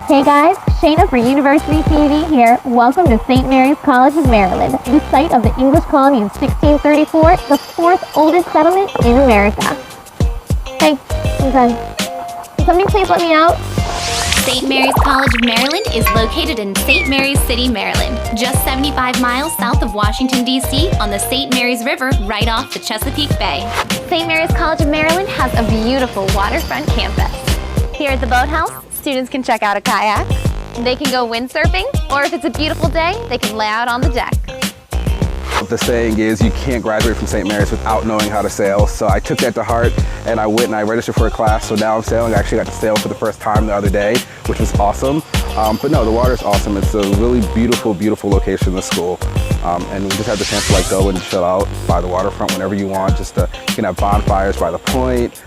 Hey guys, Shayna for University TV here. Welcome to St. Mary's College of Maryland, the site of the English colony in 1634, the fourth oldest settlement in America. Hey, I'm done. Can somebody please let me out? St. Mary's College of Maryland is located in St. Mary's City, Maryland, just 75 miles south of Washington, D.C. on the St. Mary's River right off the Chesapeake Bay. St. Mary's College of Maryland has a beautiful waterfront campus. Here at the boathouse, students can check out a kayak, they can go windsurfing, or if it's a beautiful day, they can lay out on the deck. The saying is you can't graduate from St. Mary's without knowing how to sail, so I took that to heart and I went and I registered for a class, so now I'm sailing. I actually got to sail for the first time the other day, which was awesome. But no, the water's awesome. It's a really beautiful, beautiful location in the school. And we just had the chance to go and chill out by the waterfront whenever you want. You can have bonfires by the point,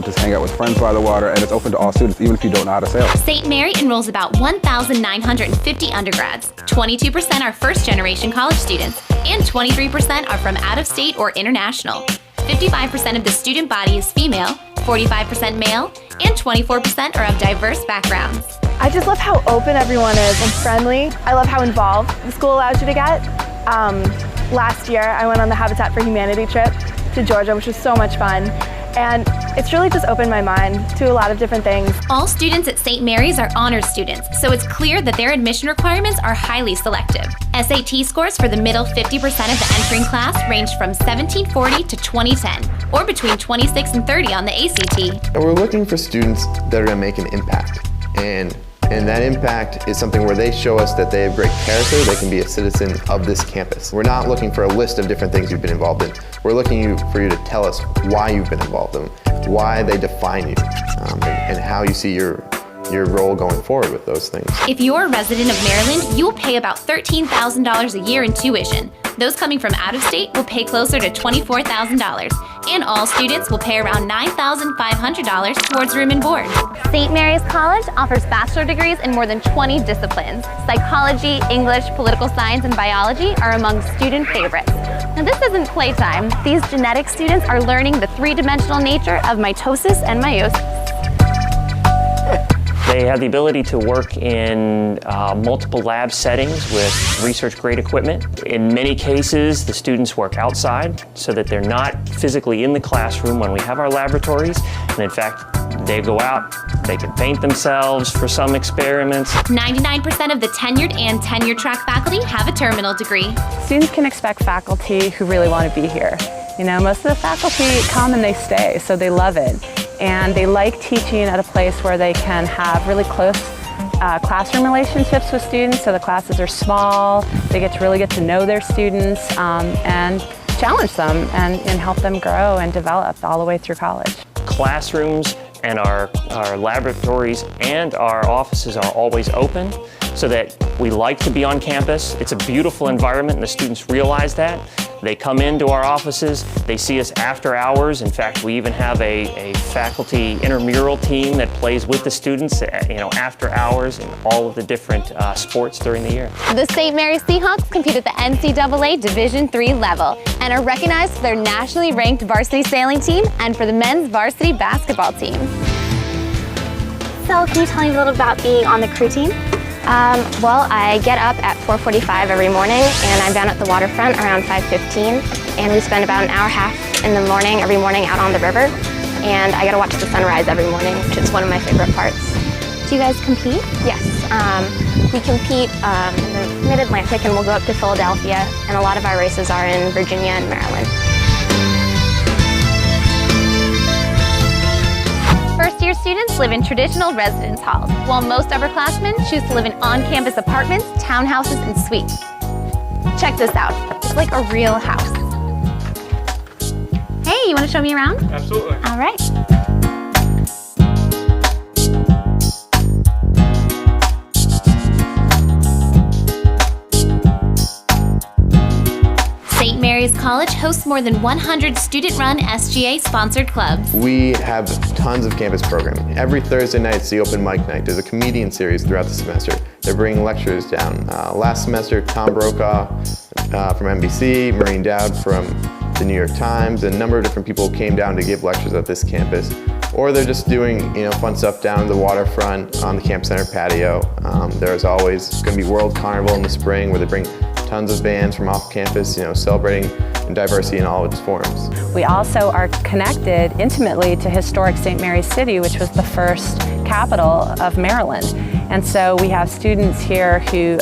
just hang out with friends by the water, and it's open to all students, even if you don't know how to sail. St. Mary enrolls about 1,950 undergrads. 22% are first-generation college students, and 23% are from out-of-state or international. 55% of the student body is female, 45% male, and 24% are of diverse backgrounds. I just love how open everyone is and friendly. I love how involved the school allows you to get. Last year, I went on the Habitat for Humanity trip to Georgia, which was so much fun. And it's really just opened my mind to a lot of different things. All students at St. Mary's are honors students, so it's clear that their admission requirements are highly selective. SAT scores for the middle 50% of the entering class range from 1740 to 2010, or between 26 and 30 on the ACT. We're looking for students that are going to make an impact, and that impact is something where they show us that they have great character, they can be a citizen of this campus. We're not looking for a list of different things you've been involved in. We're looking for you to tell us why you've been involved in them, why they define you, and how you see your role going forward with those things. If you're a resident of Maryland, you will pay about $13,000 a year in tuition. Those coming from out of state will pay closer to $24,000. And all students will pay around $9,500 towards room and board. St. Mary's College offers bachelor degrees in more than 20 disciplines. Psychology, English, political science, and biology are among student favorites. Now this isn't playtime. These genetic students are learning the three-dimensional nature of mitosis and meiosis. They have the ability to work in multiple lab settings with research-grade equipment. In many cases, the students work outside so that they're not physically in the classroom when we have our laboratories. And in fact, they go out, they can paint themselves for some experiments. 99% of the tenured and tenure-track faculty have a terminal degree. Students can expect faculty who really want to be here. You know, most of the faculty come and they stay, so they love it. And they like teaching at a place where they can have really close classroom relationships with students, so the classes are small, they really get to know their students and challenge them and help them grow and develop all the way through college. Classrooms and our laboratories and our offices are always open so that we like to be on campus. It's a beautiful environment and the students realize that. They come into our offices, they see us after hours. In fact, we even have a faculty intramural team that plays with the students after hours in all of the different sports during the year. The St. Mary's Seahawks compete at the NCAA Division III level and are recognized for their nationally ranked varsity sailing team and for the men's varsity basketball team. So, can you tell me a little about being on the crew team? Well, I get up at 4:45 every morning and I'm down at the waterfront around 5:15, and we spend about an hour and a half in the morning every morning out on the river, and I get to watch the sunrise every morning, which is one of my favorite parts. Do you guys compete? Yes, we compete in the Mid-Atlantic and we'll go up to Philadelphia, and a lot of our races are in Virginia and Maryland. First-year students live in traditional residence halls, while most upperclassmen choose to live in on-campus apartments, townhouses, and suites. Check this out. It's like a real house. Hey, you want to show me around? Absolutely. All right. St. Mary's College hosts more than 100 student-run SGA-sponsored clubs. We have tons of campus programming. Every Thursday night is the open mic night. There's a comedian series throughout the semester. They're bringing lecturers down. Last semester, Tom Brokaw from NBC, Maureen Dowd from the New York Times, and a number of different people came down to give lectures at this campus. or they're just doing fun stuff down the waterfront on the Camp Center patio. There's always going to be World Carnival in the spring where they bring tons of bands from off campus, celebrating diversity in all of its forms. We also are connected intimately to historic St. Mary's City, which was the first capital of Maryland. And so we have students here who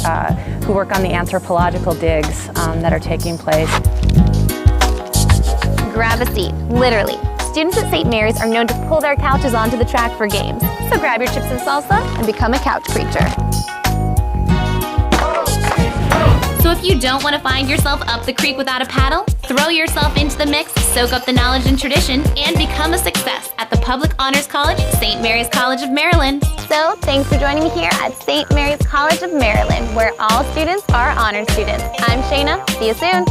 work on the anthropological digs that are taking place. Grab a seat, literally. Students at St. Mary's are known to pull their couches onto the track for games. So grab your chips and salsa and become a couch creature. So if you don't want to find yourself up the creek without a paddle, throw yourself into the mix, soak up the knowledge and tradition, and become a success at the Public Honors College, St. Mary's College of Maryland. So thanks for joining me here at St. Mary's College of Maryland, where all students are honor students. I'm Shayna. See you soon.